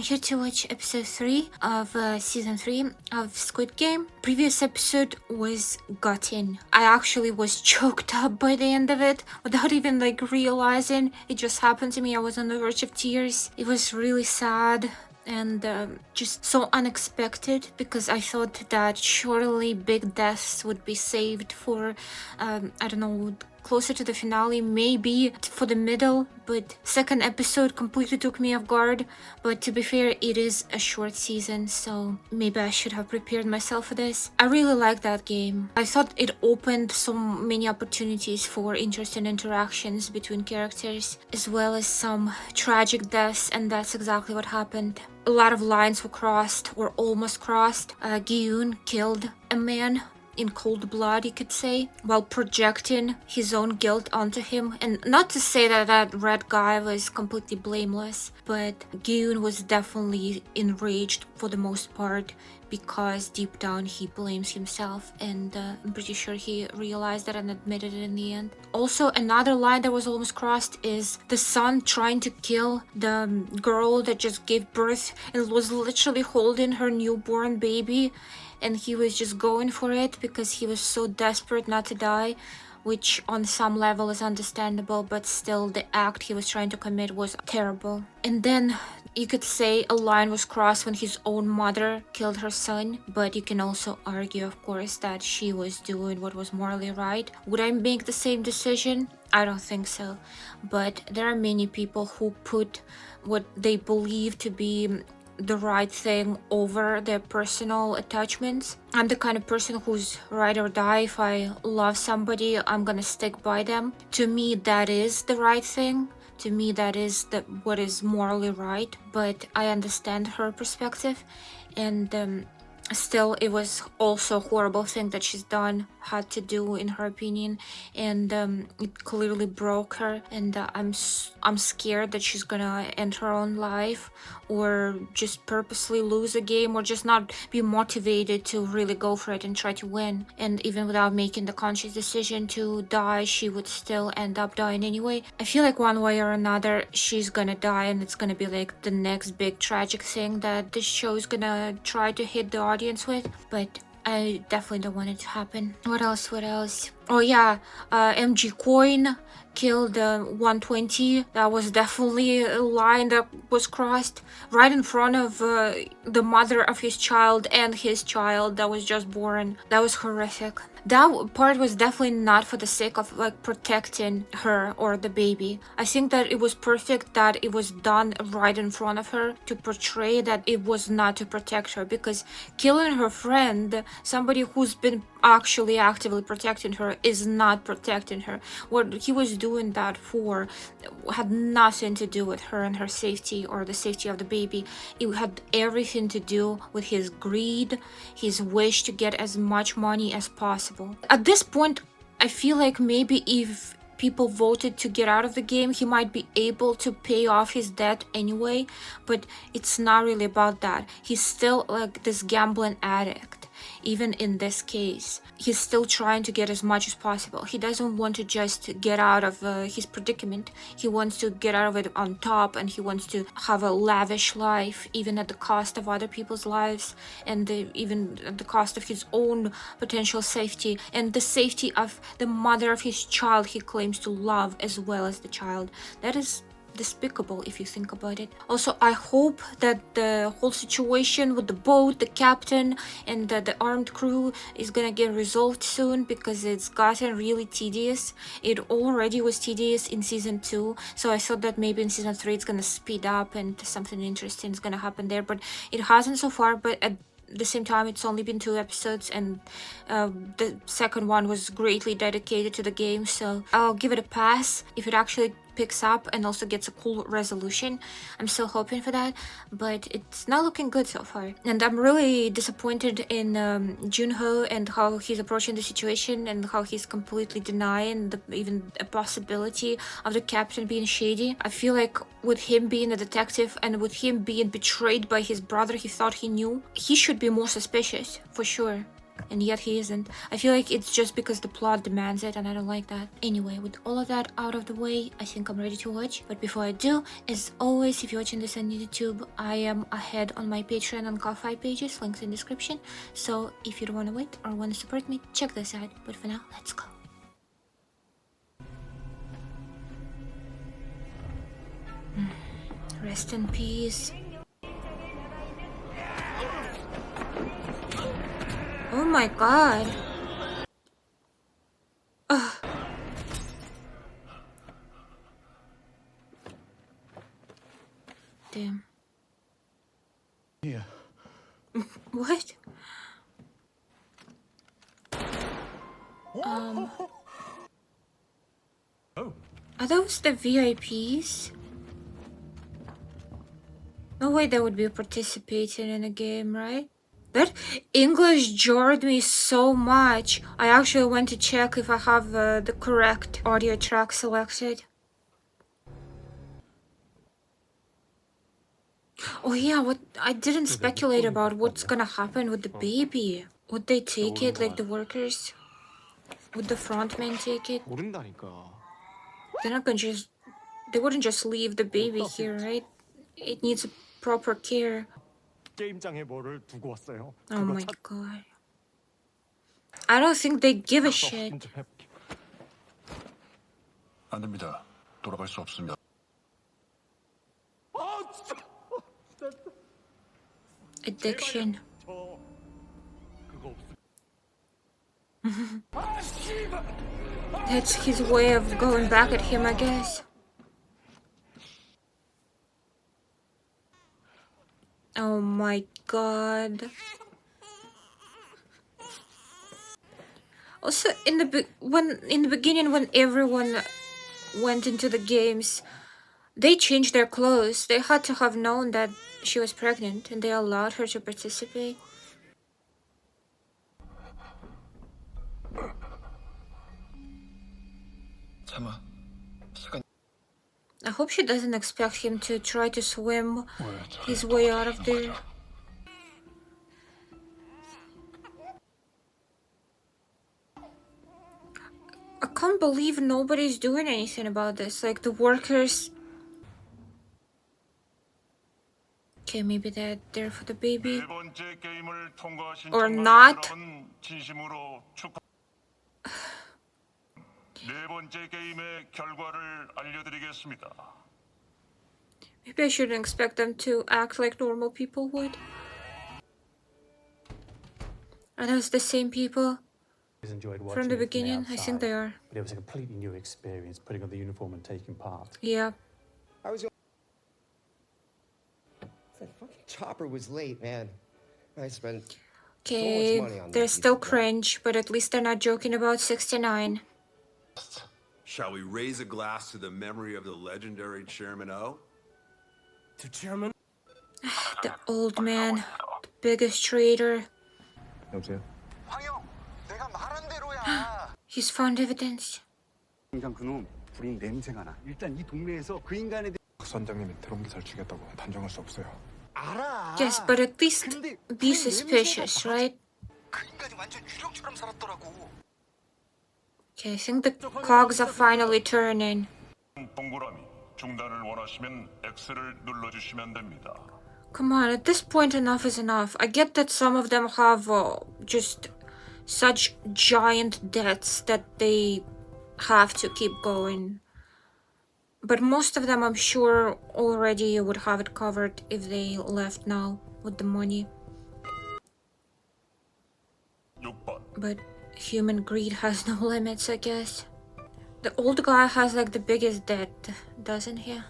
here to watch episode 3 of season 3 of Squid Game. Previous episode was gutting. I actually was choked up by the end of it without even realizing. It just happened to me. I was on the verge of tears. It was really sad and just so unexpected, because I thought that surely big deaths would be saved for I don't know, closer to the finale, maybe for the middle, but second episode completely took me off guard. But to be fair, it is a short season, so maybe I should have prepared myself for this. I really like that game. I thought it opened so many opportunities for interesting interactions between characters, as well as some tragic deaths, and that's exactly what happened. A lot of lines were crossed, or almost crossed. Gi-hun killed a man in cold blood, you could say, while projecting his own guilt onto him. And not to say that that red guy was completely blameless, but Gi-hun was definitely enraged for the most part, because deep down he blames himself, and I'm pretty sure he realized that and admitted it in the end. Also, another line that was almost crossed is the son trying to kill the girl that just gave birth and was literally holding her newborn baby, and he was just going for it because he was so desperate not to die, which on some level is understandable, but still the act he was trying to commit was terrible. And then you could say a line was crossed when his own mother killed her son, but you can also argue, of course, that she was doing what was morally right. Would I make the same decision? I don't think so. But there are many people who put what they believe to be the right thing over their personal attachments. I'm the kind of person who's ride or die. If I love somebody, I'm gonna stick by them. To me, that is the right thing. To me, that is what is morally right. But I understand her perspective, and still, it was also a horrible thing that she's had to do, in her opinion, and it clearly broke her. And I'm scared that she's gonna end her own life, or just purposely lose a game, or just not be motivated to really go for it and try to win. And even without making the conscious decision to die, she would still end up dying anyway. I feel like one way or another she's gonna die, and it's gonna be like the next big tragic thing that this show is gonna try to hit the audience with. But I definitely don't want it to happen. What else? Oh yeah, MG Coin killed 120. That was definitely a line that was crossed right in front of the mother of his child and his child that was just born. That was horrific. That part was definitely not for the sake of protecting her or the baby. I think that it was perfect that it was done right in front of her to portray that it was not to protect her, because killing her friend, somebody who's been actually actively protecting her, is not protecting her. What he was doing that for had nothing to do with her and her safety or the safety of the baby. It had everything to do with his greed, his wish to get as much money as possible. At this point, I feel like maybe if people voted to get out of the game, he might be able to pay off his debt anyway, but it's not really about that. He's still like this gambling addict. Even in this case, he's still trying to get as much as possible. He doesn't want to just get out of his predicament. He wants to get out of it on top, and he wants to have a lavish life, even at the cost of other people's lives, and even at the cost of his own potential safety, and the safety of the mother of his child he claims to love, as well as the child. That is despicable if you think about it. Also, I hope that the whole situation with the boat, the captain, and the armed crew is gonna get resolved soon, because it's gotten really tedious. It already was tedious in season 2, so I thought that maybe in season 3 it's gonna speed up and something interesting is gonna happen there, but it hasn't so far. But at the same time, it's only been 2 episodes, and the second one was greatly dedicated to the game, so I'll give it a pass if it actually picks up and also gets a cool resolution. I'm still hoping for that, but it's not looking good so far. And I'm really disappointed in Jun-ho and how he's approaching the situation, and how he's completely denying even a possibility of the captain being shady. I feel like with him being a detective and with him being betrayed by his brother he thought he knew, he should be more suspicious, for sure. and yet he isn't. I feel like it's just because the plot demands it, and I don't like that. Anyway, with all of that out of the way, I think I'm ready to watch. But before I do, as always, if you're watching this on YouTube, I am ahead on my Patreon and Ko-Fi pages, links in description. So if you don't want to wait or want to support me, check this out. But for now, let's go. Rest in peace. Oh my god. Ugh. Damn. Yeah. What? Oh. Are those the VIPs? No way they would be participating in a game, right? That English jarred me so much. I actually went to check if I have the correct audio track selected. Oh yeah, what I didn't speculate about what's gonna happen with the baby. Would they take it like the workers? Would the frontmen take it? They're not gonna just... They wouldn't just leave the baby here, right? It needs proper care. Oh my god. I don't think they give a shit. 안 됩니다. 돌아갈 수 없습니다. Addiction. That's his way of going back at him, I guess. Oh my god. Also, in the beginning, when everyone went into the games, they changed their clothes. They had to have known that she was pregnant, and they allowed her to participate. I hope she doesn't expect him to try to swim his way out of there. I can't believe nobody's doing anything about this. Like, the workers... Okay, maybe they're there for the baby. Or not. Maybe I shouldn't expect them to act like normal people would. Are those the same people from the beginning? I think they are. But it was a completely new experience, putting on the uniform and taking part. Yeah. That fucking chopper was late, man. I spent Okay, so much money on they're that still piece of junk. cringe, but at least they're not joking about 69. Shall we raise a glass to the memory of the legendary Chairman O? To Chairman? The old man, the biggest traitor. 여보세요? 황영, 내가 말한 대로야. He's found evidence. 당장 그놈 불임 냄새가 나. 일단 이 동네에서 그 인간에 대해 박 선장님이 드론 기사를 죽였다고 단정할 수 없어요. 알아. Yes, but at least 근데 be 그 suspicious, 냄새가 right? 그 인간이 완전 유령처럼 살았더라고. Okay, I think the cogs are finally turning. 동그라미 중단을 원하시면 X를 눌러주시면 됩니다. Come on, at this point enough is enough. I get that some of them have just such giant debts that they have to keep going. But most of them, I'm sure, already would have it covered if they left now with the money. 6번. But human greed has no limits, I guess. The old guy has like the biggest debt, doesn't he?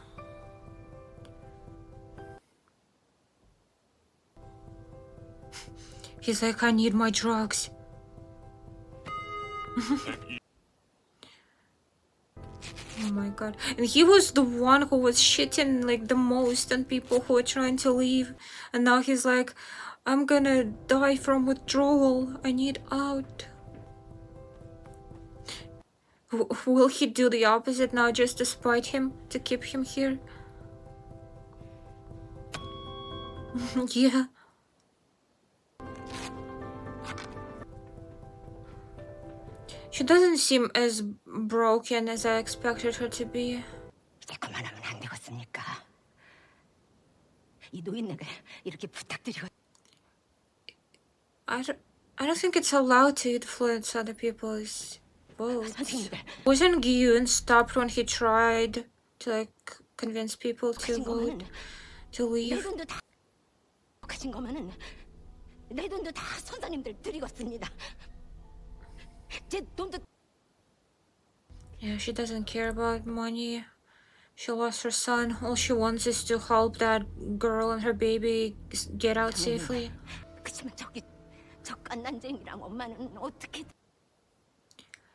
He's like, I need my drugs. Oh my god. And he was the one who was shitting like the most on people who were trying to leave. And now he's like, I'm gonna die from withdrawal. I need out. Will he do the opposite now just to spite him? To keep him here? Yeah. She doesn't seem as broken as I expected her to be. 이제 그만하면 안 되겠습니까? 이 노인네가 이렇게 부탁드리고 I don't think it's allowed to influence other people's votes. 선생님들 Wasn't Gi-hun stopped when he tried to like convince people to 가진 vote 거면은 to 내 leave? 돈도 다 가진 거면은 내 돈도 다 선사님들 드리겠습니다. 제 돈도 Yeah, she doesn't care about money. She lost her son. All she wants is to help that girl and her baby get out safely. 그치만 저 깐난쟁이랑 엄마는 어떻게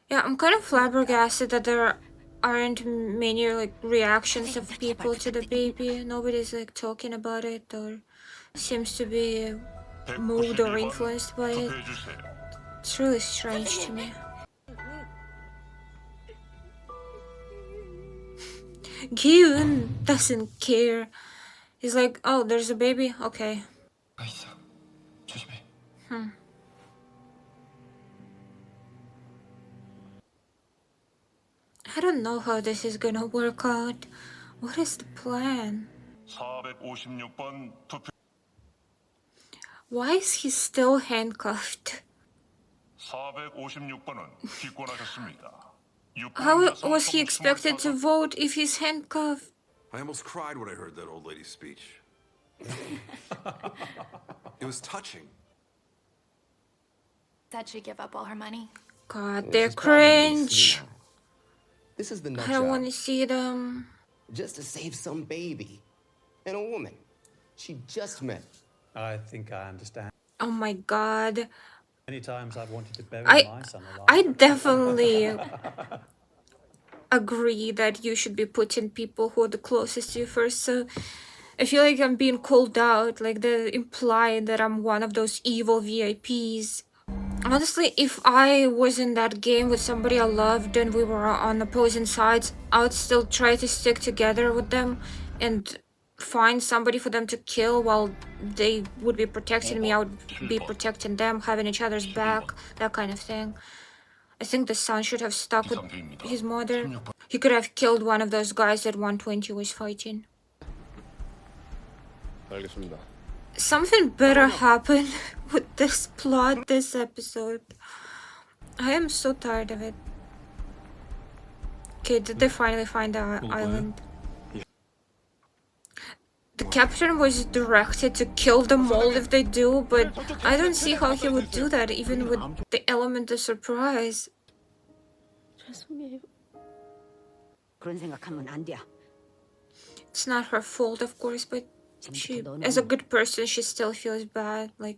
Yeah, I'm kind of flabbergasted that there aren't many like reactions of people to the baby. Nobody's like talking about it or seems to be moved or 192번 influenced by it. 투표해주세요. It's really strange to me. Gi-hun doesn't care. He's like, oh, there's a baby? Okay. 있어. 조심해. I don't know how this is gonna work out. What is the plan? 456번 투표. Why is he still handcuffed? 456번은 기권하셨습니다. How was he expected to vote if he's handcuffed? I almost cried when I heard that old lady's speech. It was touching. Said she'd give up all her money. God, Yeah, they're she's probably cringe. senile. This is the nut I don't job. want to see them. Just to save some baby. And a woman she just met. I think I understand. Oh my God. Many times I've wanted to bury my son alive. I definitely agree that you should be putting people who are the closest to you first. So I feel like I'm being called out, like they're implying that I'm one of those evil VIPs. Honestly, if I was in that game with somebody I loved and we were on opposing sides, I would still try to stick together with them and find somebody for them to kill while they would be protecting me. I would be protecting them, having each other's back, that kind of thing. I think the son should have stuck with his mother. He could have killed one of those guys that 120 was fighting. 알겠습니다. Something better happened with this plot this episode. I am so tired of it. Okay, did they finally find the island? The captain was directed to kill them all if they do, but I don't see how he would do that even with the element of surprise. 죄송해요. 그런 생각하면 안 돼. It's not her fault, of course, but she, as a good person, she still feels bad. Like,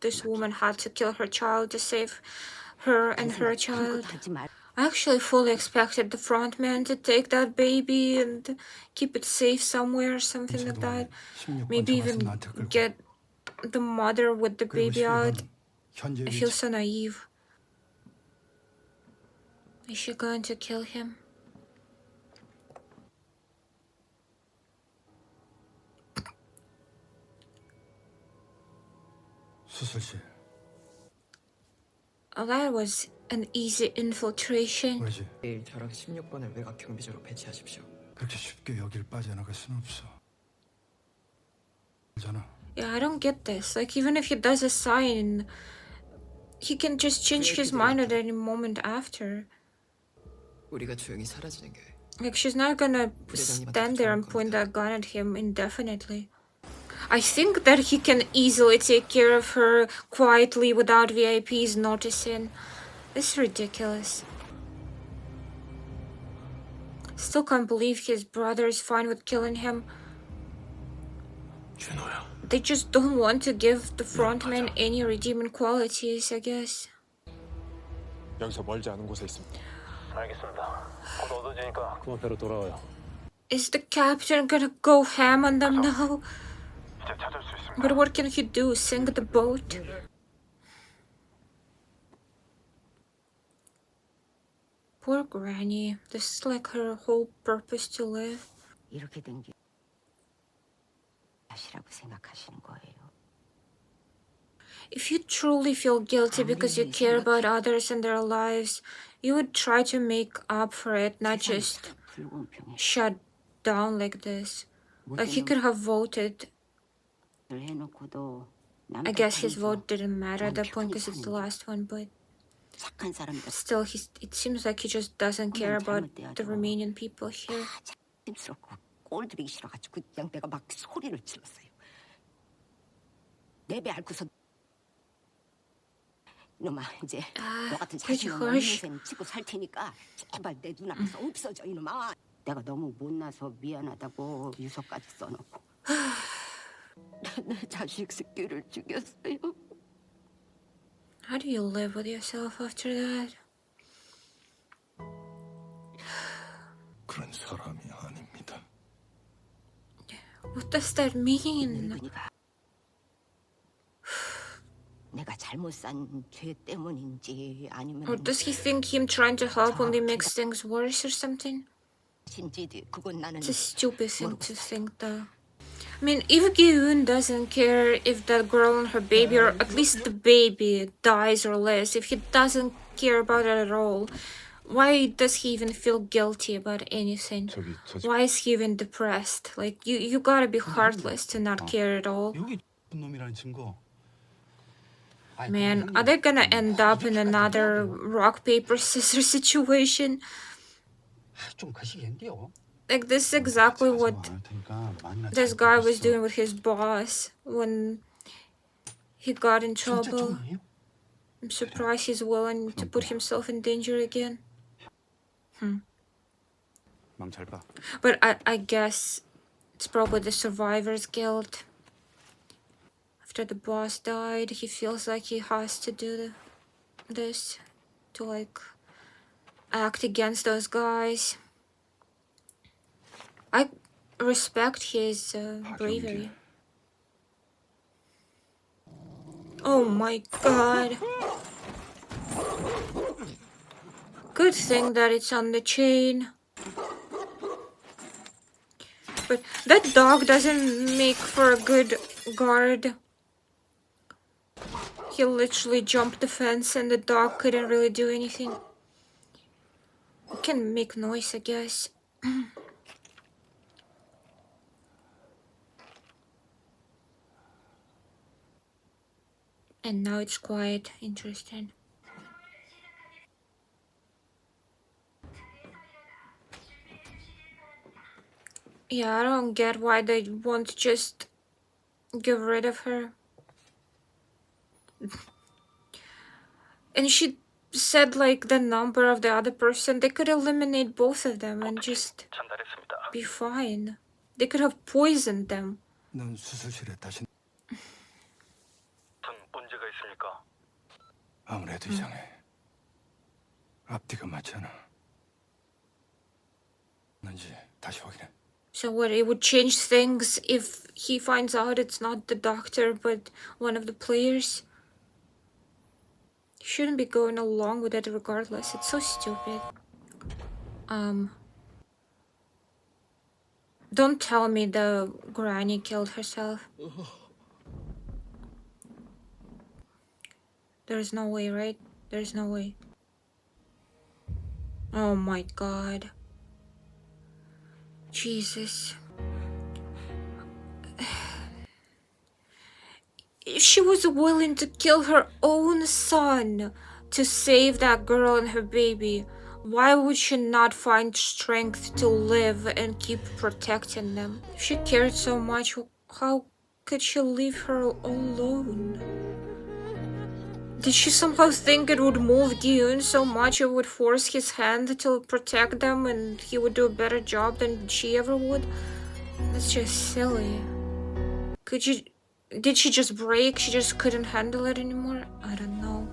this woman had to kill her child to save her and her child. 하지 말. I actually fully expected the front man to take that baby and keep it safe somewhere or something like that. Maybe even get the mother with the baby out. I feel so naive. Is she going to kill him? 수술실. Oh, that was an easy infiltration. 왜지? 내일 저랑 16번을 외곽 경비조로 배치하십시오. 그렇게 쉽게 여길 빠져나갈 순 없어. 잖아. Yeah, I don't get this. Like, even if he does a sign, he can just change his mind at any moment after. 우리가 조용히 사라지는 게 Like, she's not gonna stand there and point that gun at him indefinitely. I think that he can easily take care of her quietly without VIPs noticing. This is ridiculous. Still can't believe his brother is fine with killing him. 준호야. They just don't want to give the frontman any redeeming qualities, I guess. 여기서 멀지 않은 곳에 있습니다. 알겠습니다. 곧 어두워지니까 그만 배로 돌아와요. Is the captain gonna go ham on them now? 이제 찾을 수 있습니다. But what can he do? Sink the boat? Poor Granny. This is like her whole purpose to live. 이렇게 된 게 다시라고 생각하시는 거예요. If you truly feel guilty because you care about others and their lives, you would try to make up for it, not just shut down like this. Like he could have voted. I guess his vote didn't matter at that point because it's the last one, but still, it seems like he just doesn't care about the Romanian people here. 꼴들이기 싫어가지고 그냥 내가 막 소리를 질렀어요. 내배 앓고서 이놈아 이제 너 같은 자식 없는 인생 치고 살 테니까 제발 내 눈앞에서 없어져 이놈아. 내가 너무 못나서 미안하다고 유서까지 써놓고 내 자식 새끼를 죽였어요. How do you live with yourself after that? 그런 사람이 아닙니다. What does that mean? 내가 잘못 산 죄 때문인지 아니면 Or does he think him trying to help only makes things worse or something? 그건 나는 It's a stupid thing to think though. I mean, if Gi-hun doesn't care if that girl and her baby, or at least the baby, dies or lives, if he doesn't care about it at all, why does he even feel guilty about anything? Why is he even depressed? Like, you gotta be heartless to not care at all. Man, are they gonna end up in another rock, paper, scissors situation? Like, this is exactly what this guy was doing with his boss when he got in trouble. I'm surprised he's willing to put himself in danger again. But I guess it's probably the survivor's guilt. After the boss died, he feels like he has to do this to, like, act against those guys. I respect his bravery. Oh my god. Good thing that it's on the chain. But that dog doesn't make for a good guard. He literally jumped the fence and the dog couldn't really do anything. It can make noise, I guess. And now it's quiet. Interesting. Yeah, I don't get why they won't just get rid of her. And she said, like, the number of the other person. They could eliminate both of them and just be fine. They could have poisoned them. 넌 수술실에 다시 문제가 있습니까? 아무래도 이상해. 앞뒤가 맞지 않아. 뭔지 다시 확인해. So what, it would change things if he finds out it's not the doctor but one of the players? He shouldn't be going along with it regardless. It's so stupid. Don't tell me the granny killed herself. There's no way, right? There's no way. Oh my god. Jesus. If she was willing to kill her own son to save that girl and her baby, why would she not find strength to live and keep protecting them? If she cared so much, how could she leave her alone? Did she somehow think it would move Gi-hun so much it would force his hand to protect them and he would do a better job than she ever would? That's just silly. Did she just break? She just couldn't handle it anymore? I don't know.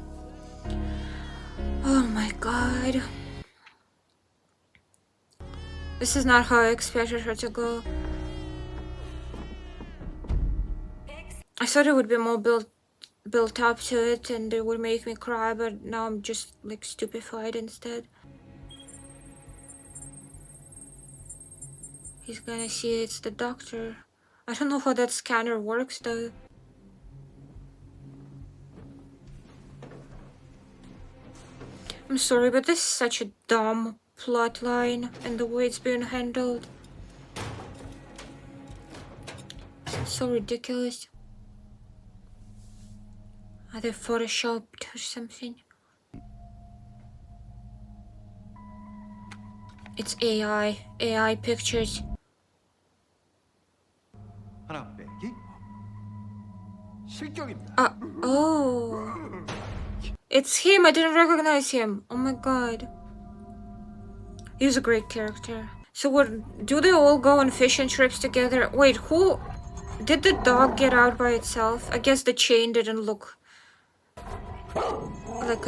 Oh my god. This is not how I expected her to go. I thought it would be more built up to it and it would make me cry, but now I'm just like stupefied instead. He's gonna see it's the doctor. I don't know how that scanner works though. I'm sorry, but this is such a dumb plot line and the way it's being handled. So ridiculous. Are they photoshopped or something? It's AI pictures. 하나 빼기. 실격입니다. Oh. It's him, I didn't recognize him. Oh my god. He's a great character. So what, do they all go on fishing trips together? Wait, who... Did the dog get out by itself? I guess the chain didn't look like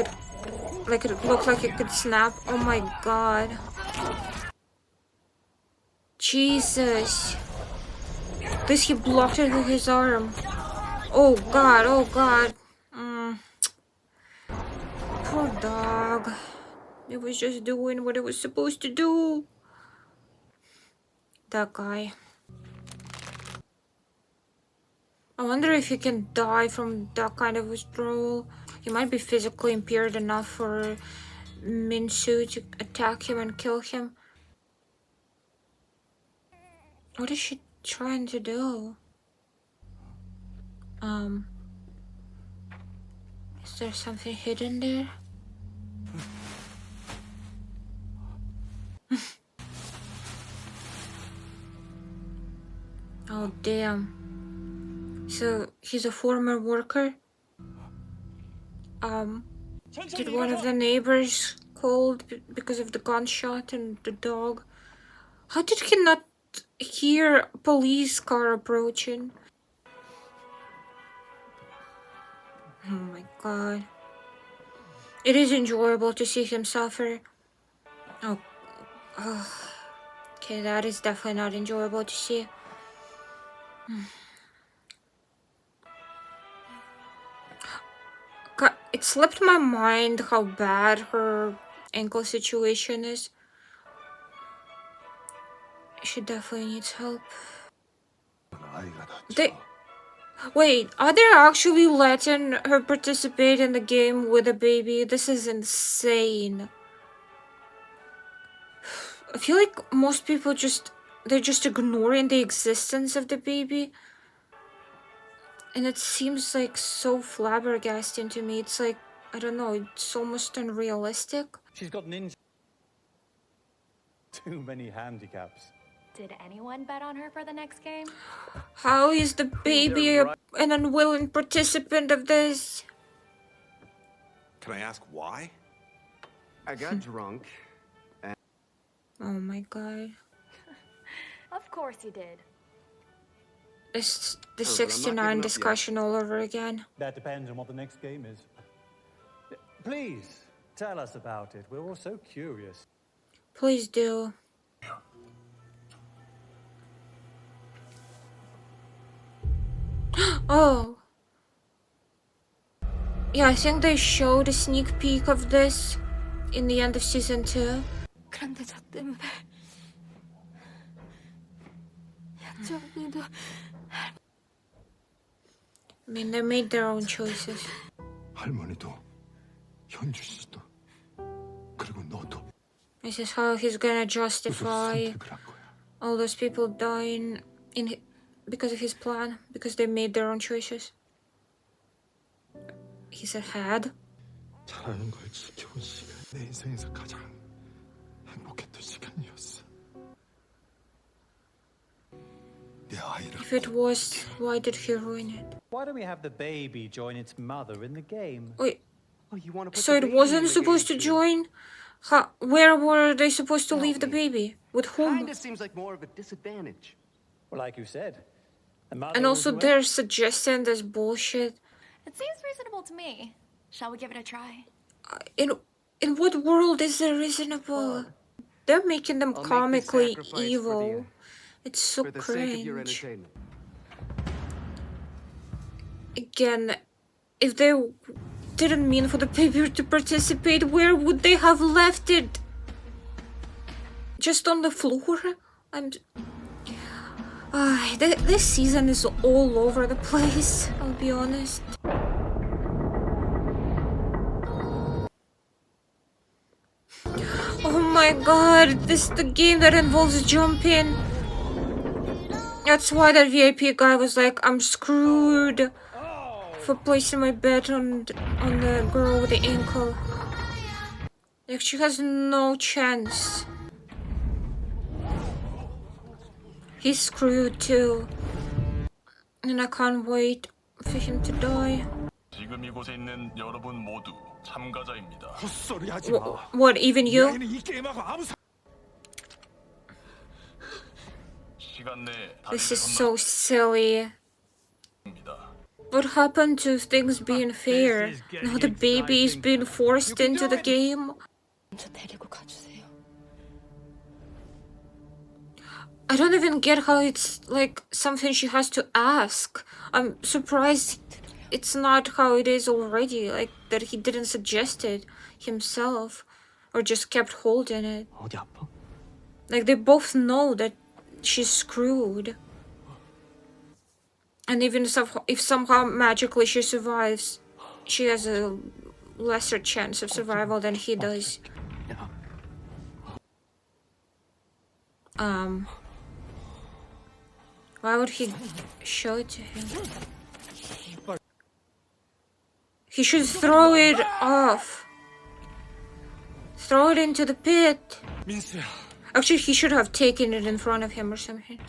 it looked like it could snap. Oh my god. Jesus. This he blocked it with his arm. Oh god, oh god. Poor dog. It was just doing what it was supposed to do. That guy. I wonder if he can die from that kind of withdrawal. He might be physically impaired enough for Min-soo to attack him and kill him. What is she trying to do? Is there something hidden there? Oh damn. So he's a former worker? Did one of the neighbors called because of the gunshot and the dog? How did he not hear a police car approaching? Oh my god. It is enjoyable to see him suffer. Oh. Okay, that is definitely not enjoyable to see. God, it slipped my mind how bad her ankle situation is. She definitely needs help. Wait, are they actually letting her participate in the game with a baby? This is insane. I feel like most people they're just ignoring the existence of the baby. And it seems like so flabbergasting to me. It's like, I don't know, it's almost unrealistic. She's got too many handicaps. Did anyone bet on her for the next game? How is the baby an unwilling participant of this? Can I ask why? I got drunk. Oh my god. Of course you did. It's the 69 discussion all over again. That depends on what the next game is. Please, tell us about it. We're all so curious. Please do. Oh. Yeah, I think they showed a sneak peek of this in the end of season 2. 그런데 저 때문에 약점이도 I mean, they made their own choices. 할머니도 현주 씨도 그리고 너도 This is how he's gonna justify 선택을 한 거야. all those people dying because of his plan, because they made their own choices. He said had. 잘하는 걸 지켜본 시간 내 인생에서 가장 행복했던 시간이었어. 내 아이를 If it was, why did he ruin it? Why don't we have the baby join its mother in the game? Wait, You want to put so the it baby wasn't in the supposed to game, too. join? Where were they supposed to leave the baby? With whom? Kinda seems like more of a disadvantage. Well, like you said. The mother And will also do they're suggesting this bullshit. It seems reasonable to me. Shall we give it a try? In what world is there reasonable? They're making them I'll make the comically sacrifice for evil. It's so For the sake of your cringe. entertainment. Again, if they didn't mean for the baby to participate, where would they have left it? Just on the floor? This season is all over the place, I'll be honest. my god, this is the game that involves jumping. That's why that VIP guy was like, I'm screwed for placing my bet on the girl with the ankle. Like, she has no chance. He's screwed too. And I can't wait for him to die. 지금 이곳에 있는 여러분 모두 참가자입니다. 헛소리하지 마. What, even you? 얘는 이 게임하고 아무 시간 내에 This is so silly. What happened to things being fair? Now the baby is being forced into the game. I don't even get how it's like something she has to ask. I'm surprised it's not how it is already, like that he didn't suggest it himself or just kept holding it. Like they both know that she's screwed. And even if somehow magically she survives, she has a lesser chance of survival than he does. Why would he show it to him? He should throw it off. Throw it into the pit. Actually, he should have taken it in front of him or something.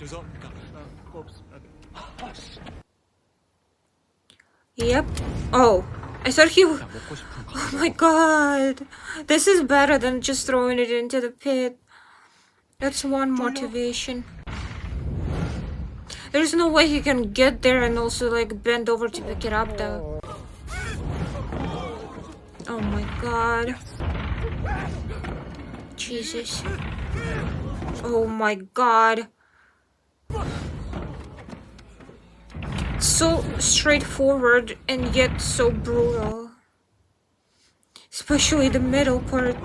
Yep. Oh, I thought he... Oh my god. This is better than just throwing it into the pit. That's one motivation. There's no way he can get there and also like bend over to pick it up though. Oh my god. Jesus. Oh my god. So straightforward and yet so brutal. Especially the middle part.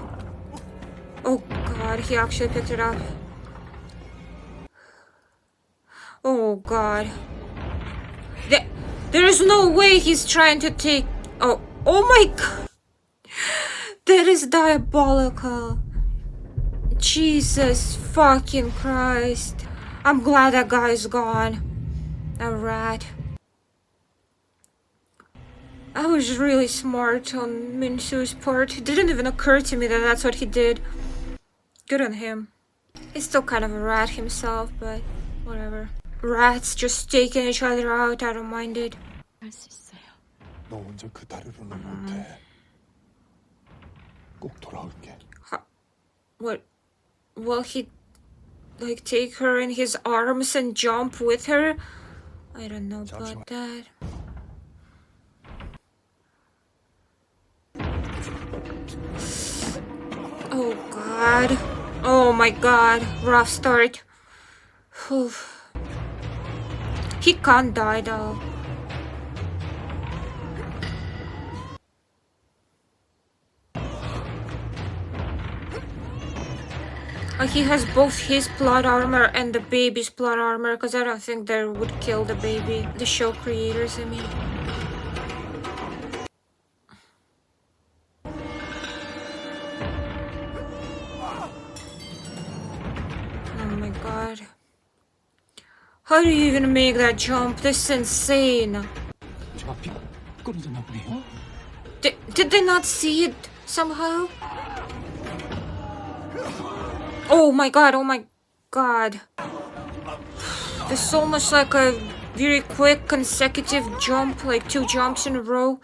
Oh god, he actually picked it up. Oh god. There is no way he's trying to take... Oh my god. That is diabolical. Jesus fucking Christ. I'm glad that guy's gone. A rat. I was really smart on Min-soo's part. It didn't even occur to me that that's what he did. Good on him. He's still kind of a rat himself, but whatever. Rats just taking each other out, I don't mind it. 너 먼저 그 다리로는 못해. 꼭 돌아올게. What? Will he like take her in his arms and jump with her? I don't know about that. Oh god. Oh my god. Rough start. Whew. He can't die though. He has both his plot armor and the baby's plot armor, because I don't think they would kill the baby. The show creators, I mean. Oh my god. How do you even make that jump? This is insane. Did they not see it somehow? Oh my god, oh my god. There's almost like a very quick consecutive jump, like 2 jumps in a row.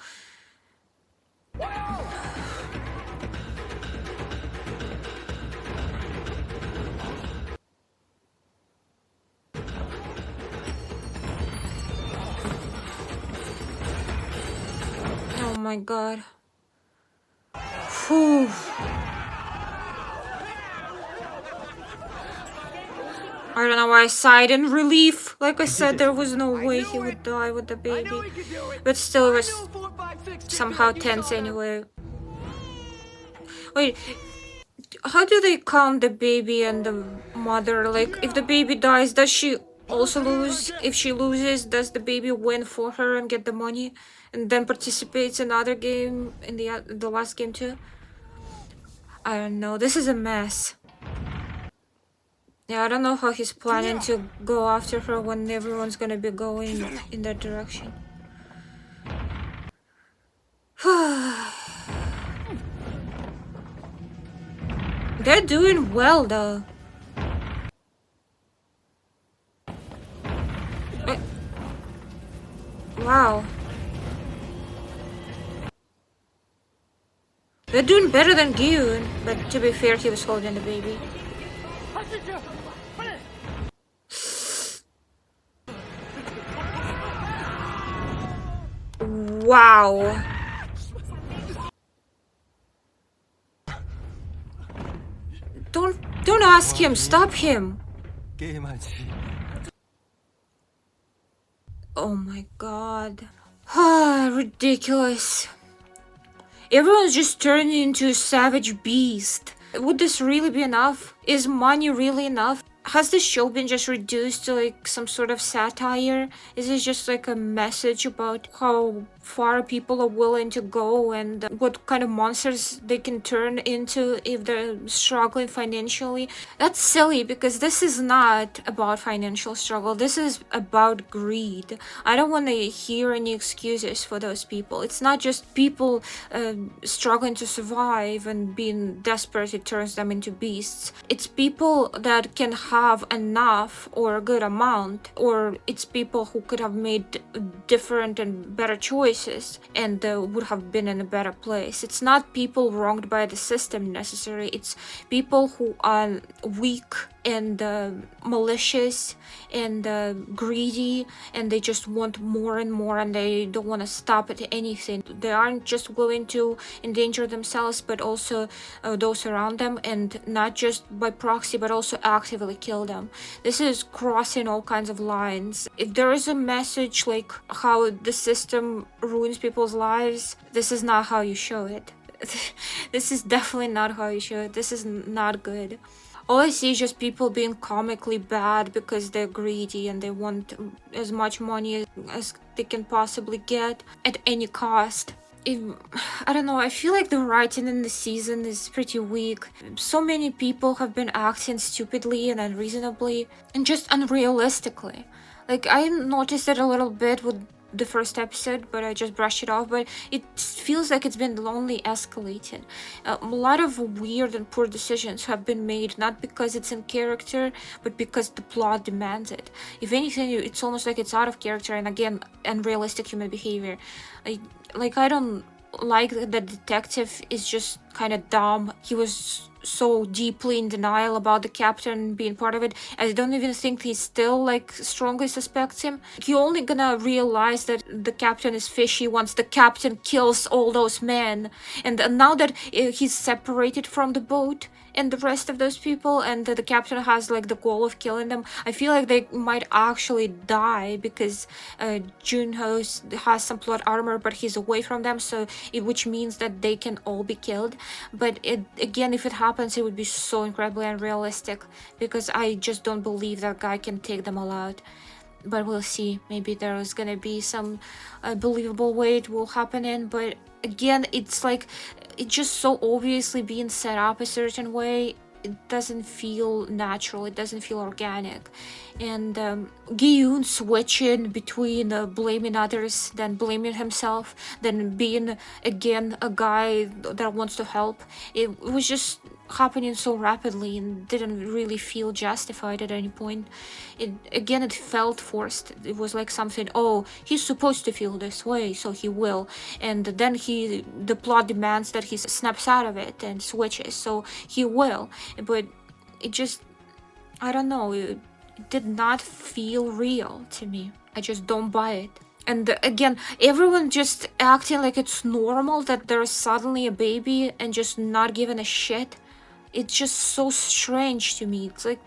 Oh my god. Whew. I don't know why I sighed in relief. Like I said, there was no way he would die with the baby. But still, it was somehow tense anyway. Wait, how do they count the baby and the mother? Like, if the baby dies, does she also lose? If she loses, does the baby win for her and get the money? And then participates in another game, in the last game too? I don't know, this is a mess. Yeah, I don't know how he's planning to go after her when everyone's gonna be going in that direction. They're doing well though. Wow. They're doing better than Gi-hun, but to be fair, he was holding the baby. Wow. Don't ask him, stop him. Oh my god. Ridiculous. Everyone's just turning into a savage beast. Would this really be enough? Is money really enough? Has the show been just reduced to like some sort of satire? Is it just like a message about how far people are willing to go and what kind of monsters they can turn into if they're struggling financially? That's silly because this is not about financial struggle. This is about greed. I don't want to hear any excuses for those people. It's not just people struggling to survive and being desperate, it turns them into beasts. It's people that can have enough or a good amount, or it's people who could have made different and better choices and would have been in a better place. It's not people wronged by the system necessarily. It's people who are weak and malicious and greedy, and they just want more and more, and they don't want to stop at anything. They aren't just willing to endanger themselves but also those around them, and not just by proxy but also actively kill them. This is crossing all kinds of lines. If there is a message like how the system ruins people's lives, this is not how you show it. This is definitely not how you show it. This is not good. All I see is just people being comically bad because they're greedy and they want as much money as they can possibly get at any cost. I don't know, I feel like the writing in the season is pretty weak. So many people have been acting stupidly and unreasonably and just unrealistically. Like, I noticed it a little bit with the first episode, but I just brushed it off. But it feels like it's been only escalating. A lot of weird and poor decisions have been made, not because it's in character, but because the plot demands it. If anything, it's almost like it's out of character and again, unrealistic human behavior. I don't like that the detective is just kind of dumb. He was so deeply in denial about the captain being part of it. I don't even think he still like strongly suspects him. You're only gonna realize that the captain is fishy once the captain kills all those men, and now that he's separated from the boat and the rest of those people, and the captain has like the goal of killing them, I feel like they might actually die because Jun-ho has some plot armor but he's away from them, so which means that they can all be killed. But again, if it happens, it would be so incredibly unrealistic because I just don't believe that guy can take them all out. But we'll see. Maybe there is gonna be some believable way it will happen in, but again, it's like it's just so obviously being set up a certain way. It doesn't feel natural, it doesn't feel organic. And Gi-hun switching between blaming others, then blaming himself, then being again a guy that wants to help, it was just happening so rapidly and didn't really feel justified at any point. It felt forced. It was like something, oh, he's supposed to feel this way, so he will, and then the plot demands that he snaps out of it and switches, so he will. But it just, I don't know, it did not feel real to me. I just don't buy it. And again, everyone just acting like it's normal that there's suddenly a baby and just not giving a shit. It's just so strange to me. It's like,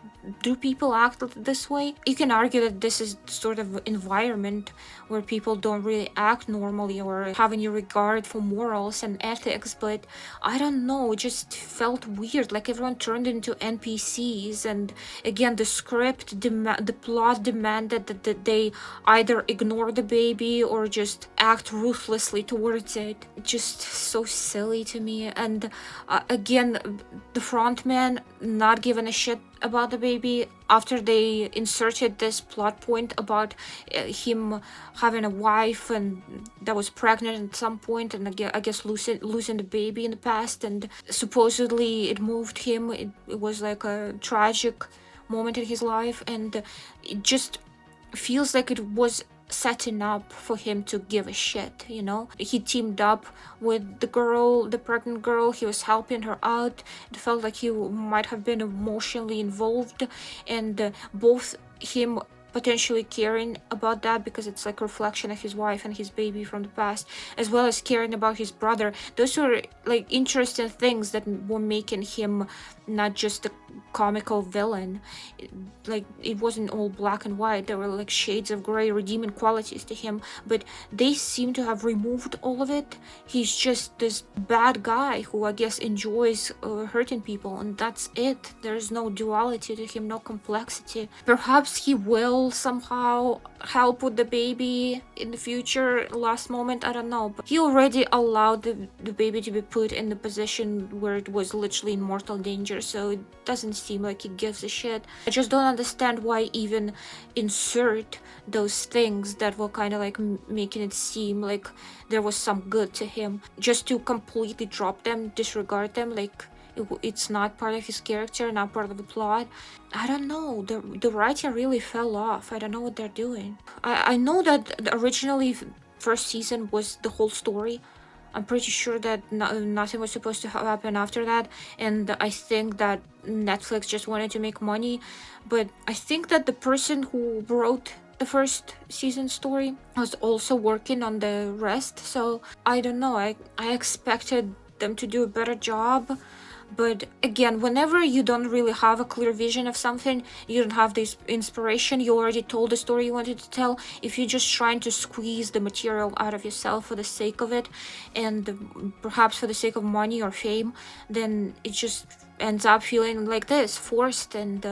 do people act this way? You can argue that this is sort of environment where people don't really act normally or have any regard for morals and ethics, but I don't know, it just felt weird, like everyone turned into NPCs. And again, the script, the plot demanded that they either ignore the baby or just act ruthlessly towards it. Just so silly to me. And again, the frontman not giving a shit about the baby after they inserted this plot point about him having a wife and that was pregnant at some point, and I guess losing the baby in the past, and supposedly it moved him. It was like a tragic moment in his life, and it just feels like it was setting up for him to give a shit, you know? He teamed up with the girl, the pregnant girl. He was helping her out. It felt like he might have been emotionally involved, and both him potentially caring about that because it's like a reflection of his wife and his baby from the past, as well as caring about his brother. Those were like interesting things that were making him not just a comical villain. Like it wasn't all black and white. There were like shades of gray, redeeming qualities to him, but they seem to have removed all of it. He's just this bad guy who I guess enjoys hurting people, and that's it. There's no duality to him, no complexity. Perhaps he will somehow help with the baby in the future, last moment, I don't know, but he already allowed the baby to be put in the position where it was literally in mortal danger, so it doesn't seem like he gives a shit. I just don't understand why even insert those things that were kind of like making it seem like there was some good to him, just to completely drop them, disregard them, like it's not part of his character, not part of the plot. I don't know, the writing really fell off. I don't know what they're doing. I know that originally first season was the whole story. I'm pretty sure that nothing was supposed to happen after that, and I think that Netflix just wanted to make money. But I think that the person who wrote the first season story was also working on the rest, so I don't know. I expected them to do a better job. But again, whenever you don't really have a clear vision of something, you don't have this inspiration, you already told the story you wanted to tell, if you're just trying to squeeze the material out of yourself for the sake of it, and perhaps for the sake of money or fame, then it just ends up feeling like this, forced and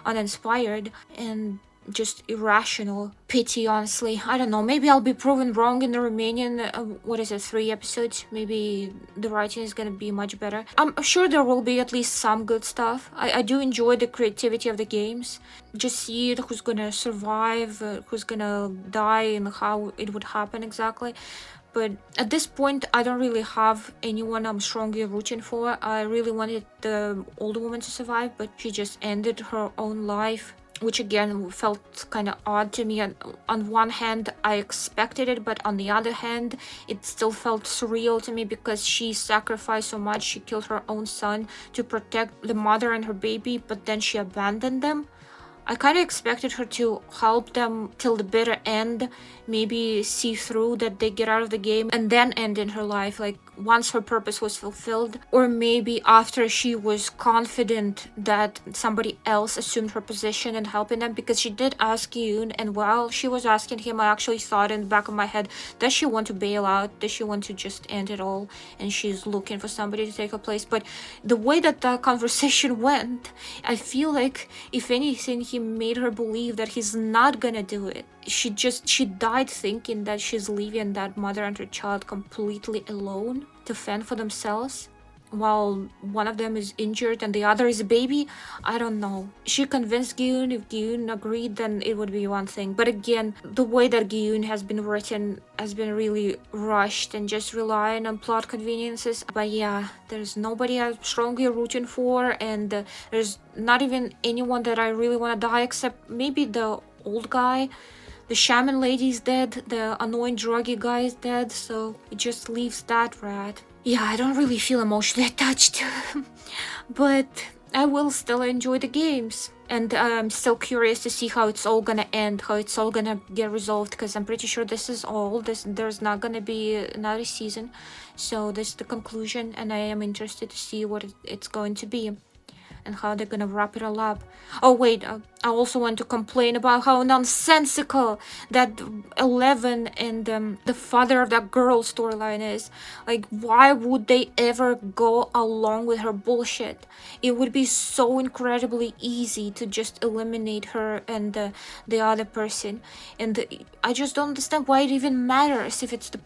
uninspired and just irrational. Pity, honestly. I don't know, maybe I'll be proven wrong in the remaining 3 episodes. Maybe the writing is gonna be much better. I'm sure there will be at least some good stuff. I do enjoy the creativity of the games. Just see it, who's gonna survive, who's gonna die, and how it would happen exactly. But at this point, I don't really have anyone I'm strongly rooting for. I really wanted the older woman to survive, but she just ended her own life, which again felt kind of odd to me. On one hand, I expected it, but on the other hand, it still felt surreal to me because she sacrificed so much. She killed her own son to protect the mother and her baby, but then she abandoned them. I kind of expected her to help them till the bitter end, maybe see through that they get out of the game and then end in her life, like once her purpose was fulfilled, or maybe after she was confident that somebody else assumed her position and helping them, because she did ask Gi-hun, and while she was asking him, I actually thought in the back of my head, does she want to bail out? Does she want to just end it all? And she's looking for somebody to take her place. But the way that the conversation went, I feel like if anything, he made her believe that he's not gonna do it. She died thinking that she's leaving that mother and her child completely alone to fend for themselves, while one of them is injured and the other is a baby. I don't know. She convinced Gi-hun. If Gi-hun agreed, then it would be one thing. But again, the way that Gi-hun has been written has been really rushed and just relying on plot conveniences. But yeah, there's nobody I'm strongly rooting for, and there's not even anyone that I really want to die, except maybe the old guy. The shaman lady's dead, the annoying druggy guy is dead, so it just leaves that rat. Yeah, I don't really feel emotionally attached, but I will still enjoy the games. And I'm still curious to see how it's all gonna end, how it's all gonna get resolved, because I'm pretty sure this is all. There's not gonna be another season, so this is the conclusion, and I am interested to see what it's going to be. and how they're gonna wrap it all up. Oh wait, I also want to complain about how nonsensical that 11 and the father of that girl storyline is. Like, why would they ever go along with her bullshit? It would be so incredibly easy to just eliminate her and the other person, and I just don't understand why it even matters if it's the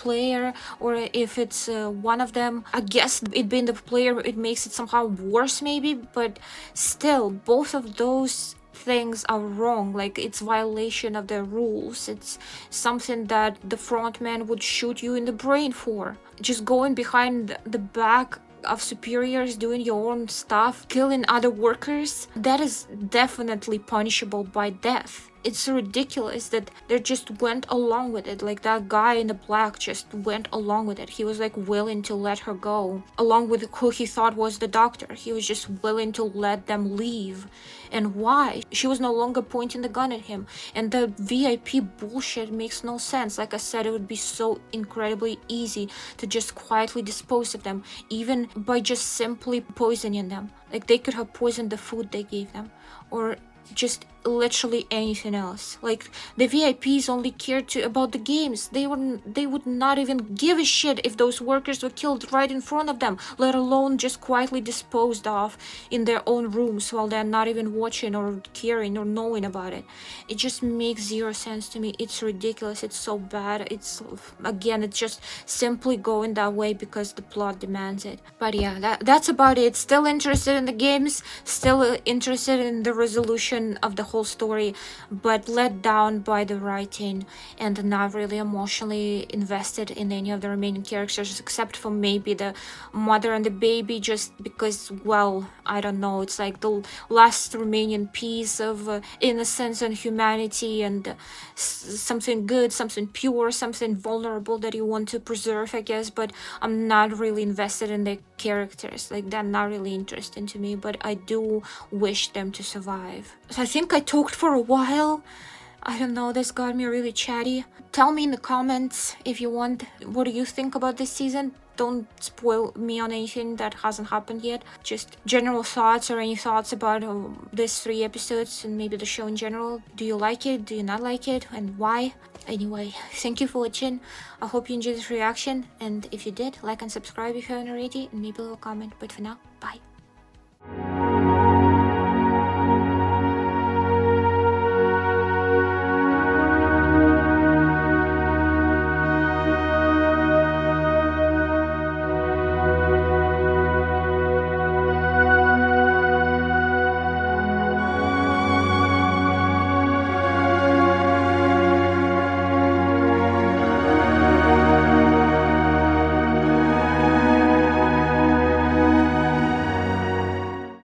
player or if it's one of them. I guess it being the player, it makes it somehow worse maybe, but still, both of those things are wrong. Like, it's violation of the rules. It's something that the frontman would shoot you in the brain for. Just going behind the back of superiors, doing your own stuff, killing other workers, that is definitely punishable by death. It's ridiculous that they just went along with it. Like, that guy in the black just went along with it. He was like willing to let her go, along with who he thought was the doctor. He was just willing to let them leave. And why? She was no longer pointing the gun at him. And the VIP bullshit makes no sense. Like I said, it would be so incredibly easy to just quietly dispose of them, even by just simply poisoning them. Like, they could have poisoned the food they gave them, or just literally anything else. Like, the VIPs only cared about the games. They would not even give a shit if those workers were killed right in front of them, let alone just quietly disposed of in their own rooms while they're not even watching or caring or knowing about it. It just makes zero sense to me. It's ridiculous. It's so bad. It's, again, it's just simply going that way because the plot demands it. But yeah, that's about it. Still interested in the games, still interested in the resolution of the whole story, but let down by the writing and not really emotionally invested in any of the remaining characters, except for maybe the mother and the baby, just because, well, I don't know, it's like the last remaining piece of innocence and humanity and something good, something pure, something vulnerable that you want to preserve, I guess. But I'm not really invested in the characters. Like, they're not really interesting to me, but I do wish them to survive. So I think I talked for a while. I don't know, this got me really chatty. Tell me in the comments if you want, what do you think about this season? Don't spoil me on anything that hasn't happened yet. Just general thoughts, or any thoughts about these 3 episodes and maybe the show in general. Do you like it? Do you not like it? And why? Anyway, thank you for watching. I hope you enjoyed this reaction, and if you did, like and subscribe if you haven't already, and maybe leave a comment. But for now, bye.